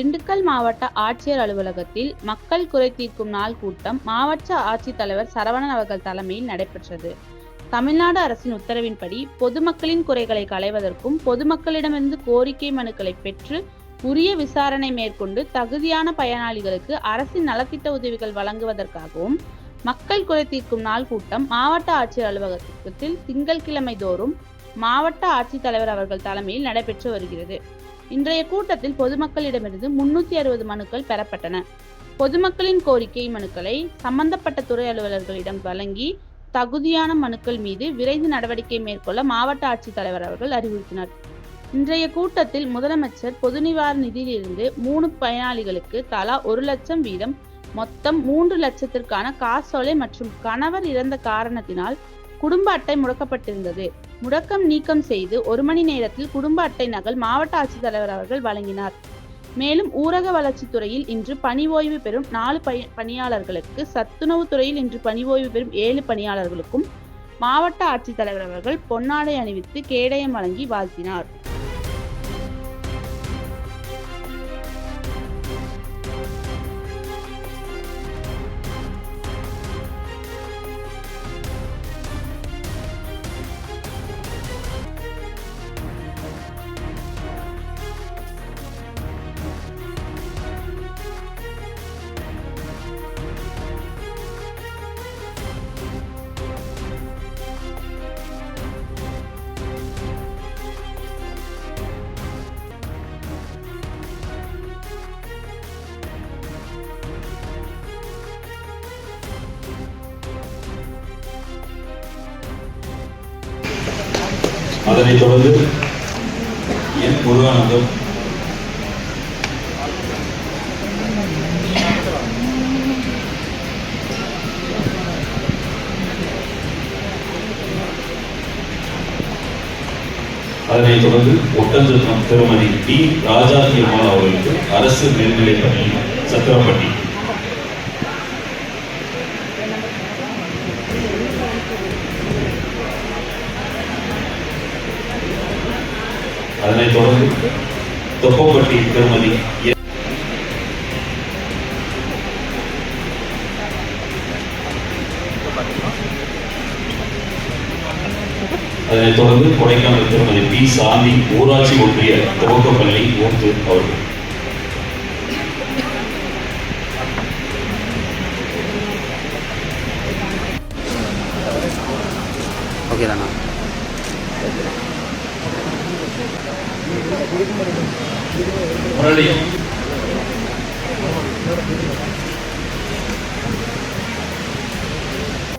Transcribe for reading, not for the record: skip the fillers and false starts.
திண்டுக்கல் மாவட்ட ஆட்சியர் அலுவலகத்தில் மக்கள் குறை தீர்க்கும் நாள் கூட்டம் மாவட்ட ஆட்சித்தலைவர் சரவணன் அவர்கள் தலைமையில் நடைபெற்றது. தமிழ்நாடு அரசின் உத்தரவின்படி பொதுமக்களின் குறைகளை களைவதற்கும், பொதுமக்களிடமிருந்து கோரிக்கை மனுக்களை பெற்று உரிய விசாரணை மேற்கொண்டு தகுதியான பயனாளிகளுக்கு அரசின் நலத்திட்ட உதவிகள் வழங்குவதற்காகவும் மக்கள் குறை தீர்க்கும் நாள் கூட்டம் மாவட்ட ஆட்சியர் அலுவலகத்தில் திங்கட்கிழமை தோறும் மாவட்ட ஆட்சித்தலைவர் அவர்கள் தலைமையில் நடைபெற்று வருகிறது. இன்றைய கூட்டத்தில் பொதுமக்களிடமிருந்து 360 மனுக்கள் பெறப்பட்டன. பொதுமக்களின் கோரிக்கை மனுக்களை சம்பந்தப்பட்ட துறை அலுவலர்களிடம் வழங்கி தகுதியான மனுக்கள் மீது விரைந்து நடவடிக்கை மேற்கொள்ள மாவட்ட ஆட்சித்தலைவர் அவர்கள் அறிவுறுத்தினார். இன்றைய கூட்டத்தில் முதலமைச்சர் பொது நிவாரண நிதியிலிருந்து 3 பயனாளிகளுக்கு தலா 1 லட்சம் வீதம் மொத்தம் 3 லட்சத்திற்கான காசோலை மற்றும் கணவர் இறந்த காரணத்தினால் குடும்ப அட்டை முடக்கப்பட்டிருந்தது. முடக்கம் நீக்கம் செய்து 1 மணி நேரத்தில் குடும்ப அட்டை நகல் மாவட்ட ஆட்சித்தலைவர் அவர்கள் வழங்கினார். மேலும் ஊரக வளர்ச்சித்துறையில் இன்று பணி ஓய்வு பெறும் 4 பணியாளர்களுக்கு, சத்துணவு துறையில் இன்று பணி ஓய்வு பெறும் 7 பணியாளர்களுக்கும் மாவட்ட ஆட்சித்தலைவர் அவர்கள் பொன்னாடை அணிவித்து கேடயம் வழங்கி வாழ்த்தினார். அதனைத் தொடர்ந்து என் முருகானந்தம், அதனைத் தொடர்ந்து ஒட்டஞ்சத்திரம் திருமதி டி ராஜாத்தி அம்மாள் அவர்களுக்கு அரசு மேல்நிலைப்பள்ளி சத்திரப்பட்டி, அதனைத் தொடர்ந்து தொப்பப்பட்டி திருமதி அதனைத் தொடர்ந்து கொடைக்கானல் திருமதி பி சாந்தி ஊராட்சி ஒன்றிய துவக்கப்பள்ளி ஊத்து அவர்கள். முரளி